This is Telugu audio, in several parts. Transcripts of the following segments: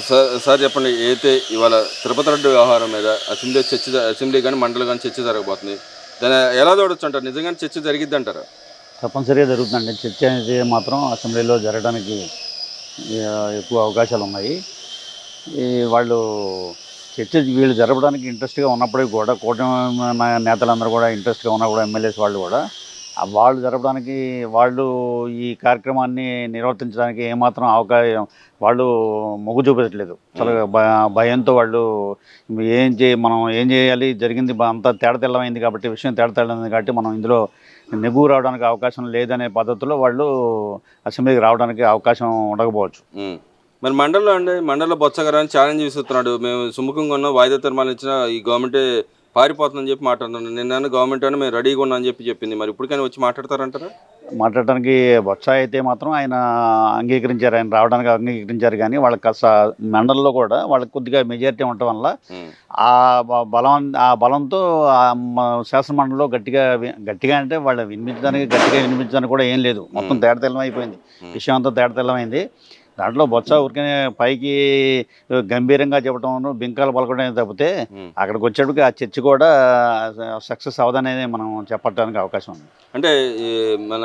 సార్ సార్ చెప్పండి. అయితే ఇవాళ తిరుపతి లడ్డు వ్యవహారం మీద అసెంబ్లీ కానీ మండలి కానీ చర్చ జరగబోతుంది. దాన్ని ఎలా చూడొచ్చు అంటారు? నిజంగానే చర్చ జరిగిద్ది అంటారా? తప్పనిసరిగా జరుగుతుందండి. చర్చ అనేది మాత్రం అసెంబ్లీలో జరగడానికి ఎక్కువ అవకాశాలు ఉన్నాయి. ఈ వాళ్ళు చర్చ వీళ్ళు జరపడానికి ఇంట్రెస్ట్‌గా ఉన్నప్పటికి కూడా కూటమి నేతలందరూ కూడా ఇంట్రెస్ట్‌గా ఉన్నా కూడా ఎమ్మెల్యేస్ వాళ్ళు కూడా వాళ్ళు జరపడానికి వాళ్ళు ఈ కార్యక్రమాన్ని నిర్వర్తించడానికి ఏమాత్రం వాళ్ళు మొగ్గు చూపించట్లేదు. అసలు భయంతో వాళ్ళు మనం ఏం చేయాలి, జరిగింది అంతా తేటతెల్లమైంది కాబట్టి, విషయం తేటతెల్లమైంది కాబట్టి మనం ఇందులో నెగ్గుకు రావడానికి అవకాశం లేదనే పద్ధతిలో వాళ్ళు అసెంబ్లీకి రావడానికి అవకాశం ఉండకపోవచ్చు. మరి మండలిలో బొత్స గారు ఛాలెంజ్ విసురుతున్నాడు. మేము సుముఖంగా ఉన్నాం, వాయిదా తీర్మానం ఇచ్చినా ఈ గవర్నమెంటే పారిపోతుందని చెప్పి మాట్లాడుతున్నాను. నిన్న గవర్నమెంట్ అని మేము రెడీగా ఉన్నాం అని చెప్పింది. మరి ఇప్పటికైనా వచ్చి మాట్లాడతారంటారా? మాట్లాడటానికి బొత్స అయితే మాత్రం ఆయన అంగీకరించారు. ఆయన రావడానికి అంగీకరించారు. కానీ వాళ్ళకి మండలిలో కూడా వాళ్ళకి కొద్దిగా మెజారిటీ ఉండటం వల్ల ఆ బలంతో శాసనమండలిలో గట్టిగా అంటే వాళ్ళు గట్టిగా వినిపించడానికి కూడా ఏం లేదు. మొత్తం తేటతెల్లం అయిపోయింది. విషయం అంతా తేటతెల్లమైంది. దాంట్లో బొత్స ఊరికనే పైకి గంభీరంగా చెప్పడం, బింకాలు పలకడం తప్పితే అక్కడికి వచ్చేటికి ఆ చర్చ కూడా సక్సెస్ అవ్వదనేది మనం చెప్పడానికి అవకాశం ఉంది. అంటే మన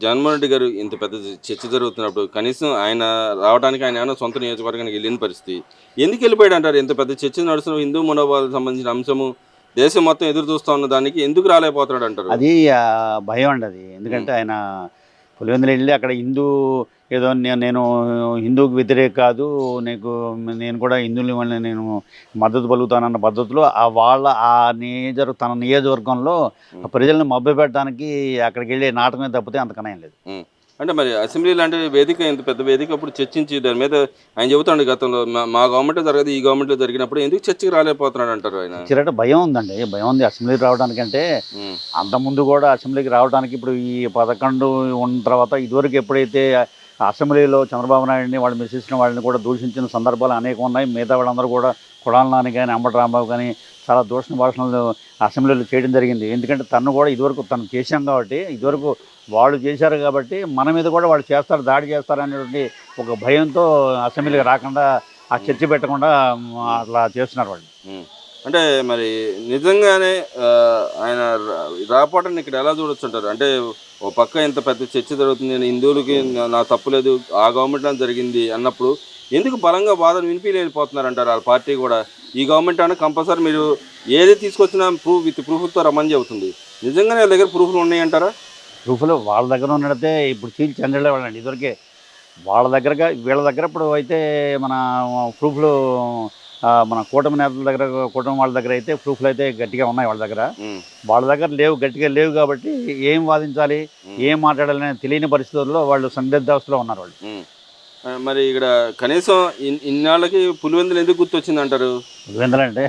జగన్మోహన్ రెడ్డి గారు ఇంత పెద్ద చర్చ జరుగుతున్నప్పుడు కనీసం ఆయన రావడానికి ఆయన ఏమైనా సొంత నియోజకవర్గానికి వెళ్ళిన పరిస్థితి, ఎందుకు వెళ్ళిపోయాడు అంటారు? ఇంత పెద్ద చర్చ నడుస్తున్న హిందూ మనోభావాలకు సంబంధించిన అంశము దేశం మొత్తం ఎదురు చూస్తూ ఉన్న దానికి ఎందుకు రాలేకపోతున్నాడు అంటారు? అది భయం అండి. అది ఎందుకంటే ఆయన పులివెందులు వెళ్ళి అక్కడ ఏదో నేను హిందూకి వ్యతిరేక కాదు, నేను కూడా హిందువుల నేను మద్దతు పలుకుతానన్న పద్ధతిలో తన నియోజకవర్గంలో ప్రజలను మభ్యపెట్టడానికి అక్కడికి వెళ్ళే నాటకమే తప్పితే అంతకన్నా ఏం లేదు. అంటే మరి అసెంబ్లీ లాంటి వేదిక, ఇంత పెద్ద వేదిక అప్పుడు చర్చించి దాని మీద ఆయన చెబుతాడు, గతంలో మా గవర్నమెంట్ జరగదు, ఈ గవర్నమెంట్లో జరిగినప్పుడు ఎందుకు చర్చకి రాలేకపోతున్నాడు అంటారు ఆయన? భయం ఉందండి. భయం ఉంది అసెంబ్లీకి రావడానికంటే. అంతకుముందు కూడా అసెంబ్లీకి రావడానికి ఇప్పుడు ఈ 11 ఉన్న తర్వాత ఇదివరకు ఎప్పుడైతే అసెంబ్లీలో చంద్రబాబు నాయుడిని వాళ్ళు మెచ్చిన వాళ్ళని కూడా దూషించిన సందర్భాలు అనేకం ఉన్నాయి. మిగతా వాళ్ళందరూ కూడా కొడాల నాని కానీ, అంబటి రాంబాబు కానీ చాలా దూషణ భాషణలు అసెంబ్లీలో చేయడం జరిగింది. ఎందుకంటే తను కూడా ఇదివరకు తను చేశాం కాబట్టి, ఇదివరకు వాళ్ళు చేశారు కాబట్టి మన మీద కూడా వాళ్ళు దాడి చేస్తారు అనేటువంటి ఒక భయంతో అసెంబ్లీకి రాకుండా, ఆ చర్చ పెట్టకుండా అట్లా చేస్తున్నారు వాళ్ళు. అంటే మరి నిజంగానే ఆయన రాపోవటాన్ని ఇక్కడ ఎలా చూడొచ్చు అంటారు? అంటే ఓ పక్క ఇంత పెద్ద చర్చ జరుగుతుంది, నేను హిందువులకి నా తప్పు లేదు, ఆ గవర్నమెంట్లో జరిగింది అన్నప్పుడు ఎందుకు బలంగా వాదన వినిపించలేకపోతున్నారంటారు వాళ్ళ పార్టీ కూడా? ఈ గవర్నమెంట్ అంటే కంపల్సరీ మీరు ఏది తీసుకొచ్చినా ప్రూఫ్తో రమ్మని చెబుతుంది. నిజంగానే వాళ్ళ దగ్గర ప్రూఫ్లు ఉన్నాయంటారా? ప్రూఫ్లు వాళ్ళ దగ్గర ఉన్నట్టయితే ఇప్పుడు చీల్చి చెందలేవాళ్ళండి. ఇదివరకే వీళ్ళ దగ్గర ఇప్పుడు అయితే మన ప్రూఫ్లు మన కూటమి నేతల దగ్గర, కూటమి వాళ్ళ దగ్గర అయితే ప్రూఫ్లు అయితే గట్టిగా ఉన్నాయి వాళ్ళ దగ్గర లేవు, గట్టిగా లేవు. కాబట్టి ఏం వాదించాలి, ఏం మాట్లాడాలని తెలియని పరిస్థితుల్లో వాళ్ళు సందిగ్ధావస్థలో ఉన్నారు వాళ్ళు. మరి ఇక్కడ కనీసం ఇన్నాళ్ళకి పులివెందులు ఎందుకు గుర్తొచ్చింది అంటారు? పులివెందులు అంటే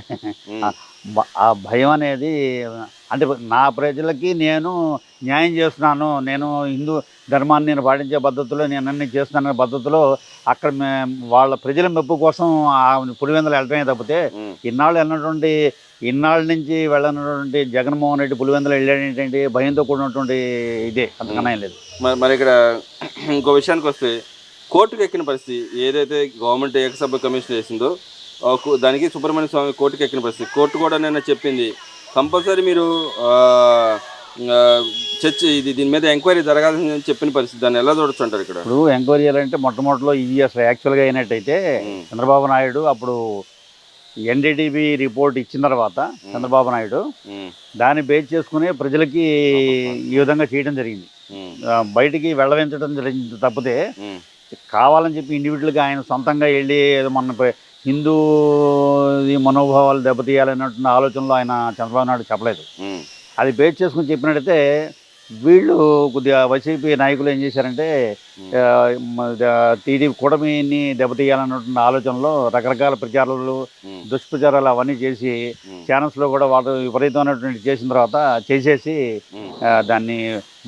ఆ భయం అనేది, అంటే నా ప్రజలకి నేను న్యాయం చేస్తున్నాను, నేను హిందూ ధర్మాన్ని నేను పాటించే పద్ధతిలో నేను అన్ని చేస్తున్నాను పద్ధతిలో అక్కడ వాళ్ళ ప్రజల మెప్పు కోసం పులివెందులు వెళ్ళటమే తప్పితే ఇన్నాళ్ళ నుంచి వెళ్ళినటువంటి జగన్మోహన్ రెడ్డి పులివెందులు వెళ్ళేటంటే భయంతో కూడినటువంటి ఇదే, అంతకన్నా ఏం లేదు. మరి ఇక్కడ ఇంకో విషయానికి వస్తే, కోర్టుకు ఎక్కిన పరిస్థితి ఏదైతే గవర్నమెంట్ ఏకసభ్య కమిషన్ చేసిందో దానికి సుబ్రహ్మణ్య స్వామి కోర్టుకు ఎక్కిన పరిస్థితి. కోర్టు కూడా నిన్న చెప్పింది కంపల్సరీ మీరు దీని మీద ఎంక్వైరీ జరగాలని చెప్పిన పరిస్థితి. దాన్ని ఎలా చూడొచ్చు అంటారు? ఇక్కడ ఇప్పుడు ఎంక్వైరీ చేయాలంటే మొట్టమొదటిలో ఇది అసలు యాక్చువల్గా అయినట్టయితే చంద్రబాబు నాయుడు అప్పుడు ఎన్డీటీవీ రిపోర్ట్ ఇచ్చిన తర్వాత చంద్రబాబు నాయుడు దాన్ని బేస్ చేసుకుని ప్రజలకి ఈ విధంగా చేయడం జరిగింది. బయటికి వెళ్ళవించడం జరిగింది తప్పితే కావాలని చెప్పి ఇండివిజువల్గా ఆయన సొంతంగా వెళ్ళి ఏదో మన హిందూ మనోభావాలు దెబ్బతీయాలన్నటువంటి ఆలోచనలో ఆయన చంద్రబాబు నాయుడు చెప్పలేదు. అది బేస్ చేసుకుని చెప్పినట్టయితే వీళ్ళు కొద్దిగా వైసీపీ నాయకులు ఏం చేశారంటే టీడీపీ కూటమిని దెబ్బతీయాలన్నటువంటి ఆలోచనలో రకరకాల ప్రచారాలు, దుష్ప్రచారాలు అవన్నీ చేసి ఛానల్స్లో కూడా వాళ్ళు విపరీతమైనటువంటి చేసిన తర్వాత చేసేసి దాన్ని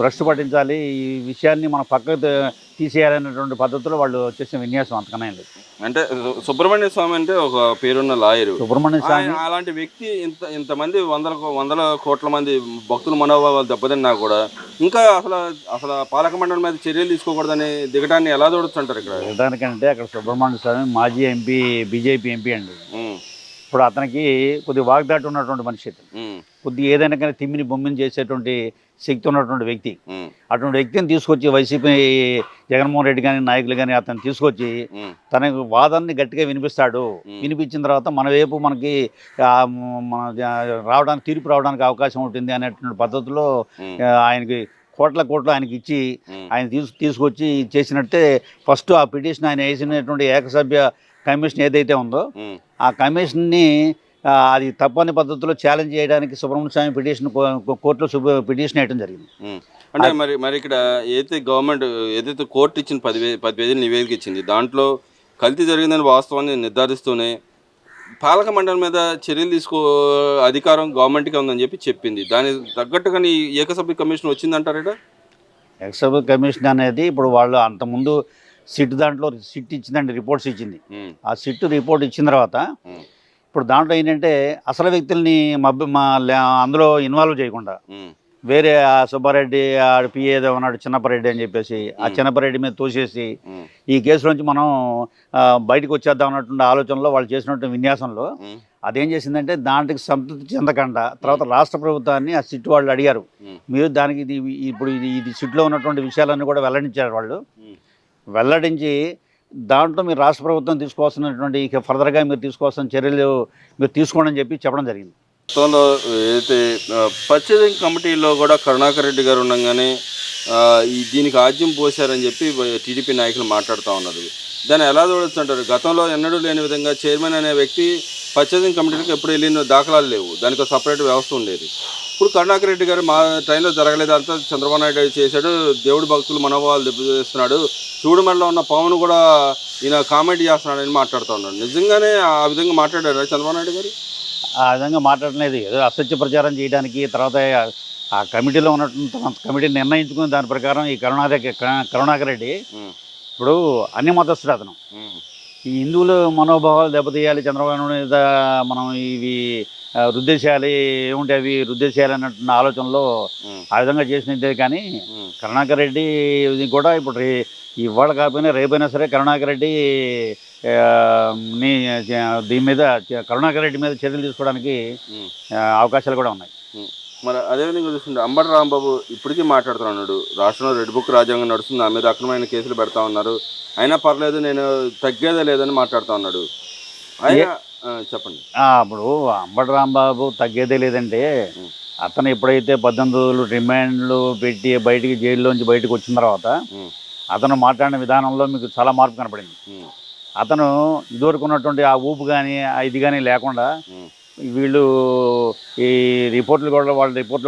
భ్రష్టు పట్టించాలి, ఈ విషయాన్ని మనం పక్కకు తీసేయాలనేటువంటి పద్ధతిలో వాళ్ళు చేసిన విన్యాసం అంతకన్నా లేదు. అంటే సుబ్రహ్మణ్య స్వామి అంటే ఒక పేరున్న లాయరు. సుబ్రహ్మణ్య స్వామి అలాంటి వ్యక్తి ఇంతమంది వందల కోట్ల మంది భక్తుల మనోభావాలు దెబ్బతిన్నా కూడా ఇంకా అసలు పాలక మండలి మీద చర్యలు తీసుకోకూడదని దిగటాన్ని ఎలా చూడొచ్చు అంటారు ఇక్కడ? దిగడానికంటే అక్కడ సుబ్రహ్మణ్య స్వామి మాజీ ఎంపీ, బీజేపీ ఎంపీ అండి. ఇప్పుడు అతనికి కొద్ది వాగ్దాటి ఉన్నటువంటి మనిషి, కొద్ది ఏదైనా కానీ తిమ్మిని బొమ్మిని చేసేటువంటి శక్తి ఉన్నటువంటి వ్యక్తి. అటువంటి వ్యక్తిని తీసుకొచ్చి వైసీపీ జగన్మోహన్ రెడ్డి కానీ నాయకులు కానీ అతను తీసుకొచ్చి తన వాదాన్ని గట్టిగా వినిపిస్తాడు. వినిపించిన తర్వాత మన వైపు మనకి మన రావడానికి తీర్పు రావడానికి అవకాశం ఉంటుంది అనేటువంటి పద్ధతిలో ఆయనకి కోట్ల ఆయనకి ఇచ్చి ఆయన తీసుకొచ్చి చేసినట్టే ఫస్ట్ ఆ పిటిషన్ ఆయన వేసినటువంటి ఏకసభ్య కమిషన్ ఏదైతే ఉందో ఆ కమిషన్ని అది తప్పని పద్ధతిలో ఛాలెంజ్ చేయడానికి సుబ్రహ్మణ్య స్వామి పిటిషన్ కోర్టులో పిటిషన్ వేయడం జరిగింది. అంటే మరి ఇక్కడ ఏదైతే కోర్టు ఇచ్చిన 10 పేజీల నివేదిక ఇచ్చింది, దాంట్లో కల్తీ జరిగిందని వాస్తవాన్ని నిర్ధారిస్తూనే పాలక మండలి మీద చర్యలు తీసుకో అధికారం గవర్నమెంట్కి ఉందని చెప్పింది. దాని తగ్గట్టుగా ఏకసభ్య కమిషన్ వచ్చిందంటారా? ఏకసభ్య కమిషన్ అనేది ఇప్పుడు వాళ్ళు అంతకుముందు సిట్ దాంట్లో సిట్ ఇచ్చిందండి, రిపోర్ట్స్ ఇచ్చింది. ఆ సిట్ రిపోర్ట్ ఇచ్చిన తర్వాత ఇప్పుడు దాంట్లో ఏంటంటే అసలు వ్యక్తుల్ని అందులో ఇన్వాల్వ్ చేయకుండా వేరే ఆ సుబ్బారెడ్డి పిఏ ఏదో ఉన్నాడు చిన్నపరెడ్డి అని చెప్పేసి ఆ చిన్నపరెడ్డి మీద తోసేసి ఈ కేసులోంచి మనం బయటకు వచ్చేద్దాం అన్నటువంటి ఆలోచనలో వాళ్ళు చేసినటువంటి విన్యాసంలో అదేం చేసిందంటే దాంట్కి సంతృప్తి చెందకుండా తర్వాత రాష్ట్ర ప్రభుత్వాన్ని ఆ సిట్ వాళ్ళు అడిగారు, మీరు దానికి ఇది సిట్లో ఉన్నటువంటి విషయాలన్నీ కూడా వెల్లడించారు. వాళ్ళు వెల్లడించి దాంట్లో మీరు రాష్ట్ర ప్రభుత్వం తీసుకోవాల్సినటువంటి ఇక ఫర్దర్గా మీరు తీసుకోవాల్సిన చర్యలు మీరు తీసుకోండి అని చెప్పడం జరిగింది. గతంలో ఏదైతే పర్చేసింగ్ కమిటీలో కూడా కరుణాకర్ రెడ్డి గారు ఉండగానే దీనికి ఆజ్యం పోశారని చెప్పి టీడీపీ నాయకులు మాట్లాడుతూ ఉన్నారు. దాన్ని ఎలా చూడొచ్చు అంటారు? గతంలో ఎన్నడూ లేని విధంగా చైర్మన్ అనే వ్యక్తి పర్చేసింగ్ కమిటీలకు ఎప్పుడు వెళ్ళిన దాఖలాలు లేవు, దానికి ఒక సపరేట్ వ్యవస్థ ఉండేది. ఇప్పుడు కరుణాకర్ రెడ్డి గారు మా టైంలో జరగలేదు, అంతా చంద్రబాబు నాయుడు చేశాడు, దేవుడి భక్తులు మనోభావాలు దెబ్బతీస్తున్నాడు, చూడమల్లో ఉన్న పవన్ కూడా ఈయన కామెంట్ చేస్తున్నాడని మాట్లాడుతూ ఉన్నాడు. నిజంగానే ఆ విధంగా మాట్లాడారు చంద్రబాబు నాయుడు గారు? ఆ విధంగా మాట్లాడలేదు, ఏదో అసత్య ప్రచారం చేయడానికి. తర్వాత ఆ కమిటీలో ఉన్నటువంటి కమిటీ నిర్ణయించుకుని దాని ప్రకారం ఈ కరుణాకర్ రెడ్డి ఇప్పుడు అన్ని మతస్థుడు అతను. ఈ హిందువుల మనోభావాలు దెబ్బతీయాలి, చంద్రబాబు మీద మనం ఇవి రుద్దేశాలి, ఏముంటే అవి రుద్దేశాలి అన్నట్టు ఆలోచనలో ఆ విధంగా చేసినదే. కానీ కరుణాకర్ రెడ్డి కూడా ఇప్పుడు ఇవాళ కాకపోయినా రేపైనా సరే కరుణాకర్ రెడ్డి దీని మీద కరుణాకర్ రెడ్డి మీద చర్యలు తీసుకోవడానికి అవకాశాలు కూడా ఉన్నాయి. మరి అదేవిధంగా చూస్తుంటే అంబటి రాంబాబు ఇప్పటికీ మాట్లాడుతున్నాడు, రాష్ట్రంలో రెడ్ బుక్ రాజ్యాంగం నడుస్తుంది, నా మీద అక్రమమైన కేసులు పెడతా ఉన్నారు, అయినా పర్లేదు నేను తగ్గేదే లేదని మాట్లాడుతూ ఉన్నాడు. చెప్పండి. ఇప్పుడు అంబటి రాంబాబు తగ్గేదే లేదంటే అతను ఎప్పుడైతే 18 రోజులు రిమాండ్లు పెట్టి బయటికి జైల్లోంచి బయటకు వచ్చిన తర్వాత అతను మాట్లాడిన విధానంలో మీకు చాలా మార్పు కనపడింది. అతను ఇదివరకు ఉన్నటువంటి ఆ ఊపు కానీ ఇది కానీ లేకుండా వీళ్ళు ఈ రిపోర్ట్లు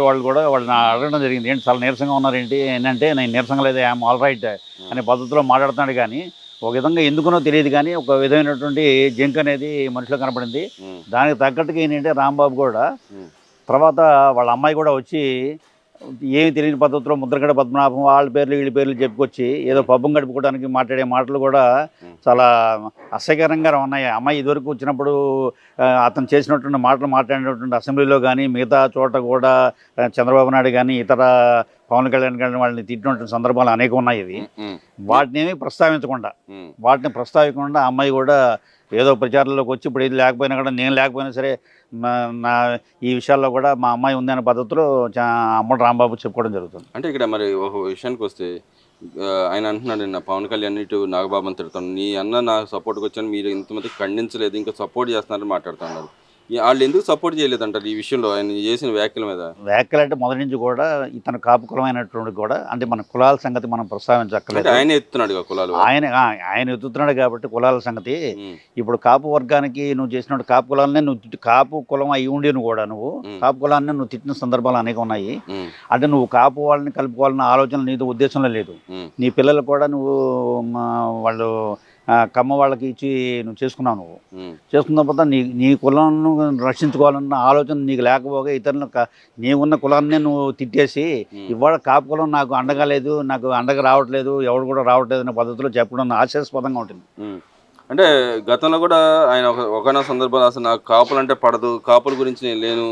వాళ్ళు కూడా వాళ్ళని అడగడం జరిగింది, ఏంటి చాలా నీరసంగా ఉన్నారు ఏంటి ఏంటంటే నేను నీరసంగా లేదు, ఐఎమ్ ఆల్ రైట్ అనే పద్ధతిలో మాట్లాడుతున్నాడు. కానీ ఒక విధంగా ఎందుకునో తెలియదు కానీ ఒక విధమైనటువంటి జంక్ అనేది మనిషిలో కనపడింది. దానికి తగ్గట్టుగా ఏంటంటే రాంబాబు కూడా తర్వాత వాళ్ళ అమ్మాయి కూడా వచ్చి ఏమి తెలియని పద్ధతిలో ముద్రగడ పద్మనాభం వాళ్ళ పేర్లు వీళ్ళ పేర్లు చెప్పుకొచ్చి ఏదో పబ్బం గడుపుకోవడానికి మాట్లాడే మాటలు కూడా చాలా అసహ్యకరంగా ఉన్నాయి. అమ్మాయి ఇదివరకు వచ్చినప్పుడు అతను చేసినటువంటి మాటలు మాట్లాడినటువంటి అసెంబ్లీలో కానీ మిగతా చోట కూడా చంద్రబాబు నాయుడు కానీ ఇతర పవన్ కళ్యాణ్ కానీ వాళ్ళని తిట్టినటువంటి సందర్భాలు అనేకం ఉన్నాయి. ఇవి వాటిని ప్రస్తావించకుండా అమ్మాయి కూడా ఏదో ప్రచారంలోకి వచ్చి ఇప్పుడు ఇది లేకపోయినా కూడా నేను లేకపోయినా సరే నా ఈ విషయాల్లో కూడా మా అమ్మాయి ఉంది అనే పద్ధతిలో అంబటి రాంబాబు చెప్పుకోవడం జరుగుతుంది. అంటే ఇక్కడ మరి ఒక విషయానికి వస్తే ఆయన అంటున్నాడు, నా పవన్ కళ్యాణ్ ఇటు నాగబాబుని తిడతాను, నీ అన్న నాకు సపోర్ట్కి వచ్చాను, మీరు ఇంతమంది ఖండించలేదు, ఇంకా సపోర్ట్ చేస్తున్నారని మాట్లాడుతున్నారు. వాళ్ళు ఎందుకు సపోర్ట్ చేయలేదంటారు ఈ విషయంలో ఆయన చేసిన వ్యాఖ్యల మీద? వ్యాఖ్యలు అంటే మొదటి నుంచి కూడా ఇతను కాపు కులమైనటువంటి కూడా అంటే మన కులాల సంగతి మనం ప్రస్తావించక్కర్లేదు. ఆయన ఎత్తున్నాడు కులాలు, ఆయన ఎత్తుతున్నాడు కాబట్టి కులాల సంగతి. ఇప్పుడు కాపు వర్గానికి నువ్వు చేసినట్టు కాపు కులాలనే నువ్వు కాపు కులం అయి ఉండి కూడా నువ్వు కాపు కులాన్ని నువ్వు తిట్టిన సందర్భాలు అనేక ఉన్నాయి. అంటే నువ్వు కాపు వాళ్ళని కలుపుకోవాలన్న ఆలోచన నీతో ఉద్దేశంలో లేదు. నీ పిల్లలు కూడా నువ్వు వాళ్ళు కమ్మ వాళ్ళకి ఇచ్చి నువ్వు చేసుకున్నావు. నువ్వు ఉమ్, చేసుకున్న తర్వాత నీ కులాన్ని రక్షించుకోవాలన్న ఆలోచన నీకు లేకపోగా ఇతరులను నీకున్న కులాన్నే నువ్వు తిట్టేసి ఇవాళ కాపు కులం నాకు అండగా లేదు, నాకు అండగా రావట్లేదు, ఎవరు కూడా రావట్లేదు అనే పద్ధతిలో చెప్పడం హాస్యాస్పదంగా ఉంటుంది. ఉమ్. అంటే గతంలో కూడా ఆయన ఒకనొక సందర్భంలో అసలు నాకు కాపులు అంటే పడదు, కాపుల గురించి నేను లేను,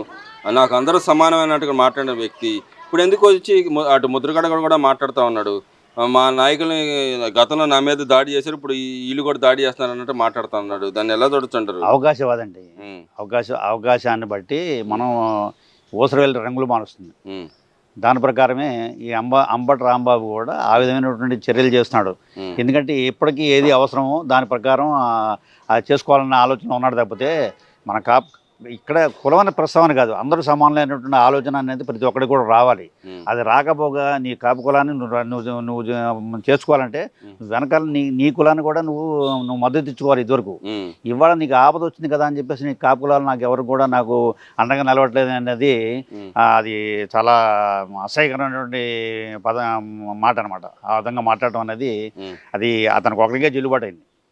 నాకు అందరూ సమానమైనట్టుగా మాట్లాడిన వ్యక్తి ఇప్పుడు ఎందుకు వచ్చి అటు ముద్రగడ కూడా మాట్లాడుతూ ఉన్నాడు. మా నాయకుల్ని గతంలో నా మీద దాడి చేశారు, ఇప్పుడు వీళ్ళు కూడా దాడి చేస్తున్నారు అన్నట్టు మాట్లాడుతూ ఉన్నాడు. దాన్ని ఎలా చూడొచ్చంటారు? అవకాశవాదండి. ఉమ్, అవకాశాన్ని బట్టి మనం ఊసరవెల్లి రంగులు మారుస్తుంది. ఉమ్, దాని ప్రకారమే ఈ అంబటి రాంబాబు కూడా ఆ విధమైనటువంటి చర్యలు చేస్తున్నాడు. ఉమ్, ఎందుకంటే ఇప్పటికీ ఏది అవసరమో దాని ప్రకారం అది చేసుకోవాలన్న ఆలోచన ఉన్నాడు. తప్పితే మన ఇక్కడ కులమైన ప్రస్తావన కాదు, అందరూ సమానమైనటువంటి ఆలోచన అనేది ప్రతి ఒక్కరికి కూడా రావాలి. ఉమ్, అది రాకపోగా నీ కాపు కులాన్ని నువ్వు చేసుకోవాలంటే వెనకాల నీ కులాన్ని కూడా నువ్వు మద్దతు ఇచ్చుకోవాలి. ఇదివరకు ఉమ్, ఇవాళ నీకు ఆపద వచ్చింది కదా అని చెప్పేసి నీ కాపు కులాలు నాకు ఎవరు కూడా నాకు అండగా నిలవట్లేదు అనేది ఉమ్, అది చాలా అసహ్యకరమైనటువంటి మాట అనమాట. ఆ విధంగా మాట్లాడటం అనేది ఉమ్. అది అతనికి ఒకరికే చెల్లుబాటు అయింది.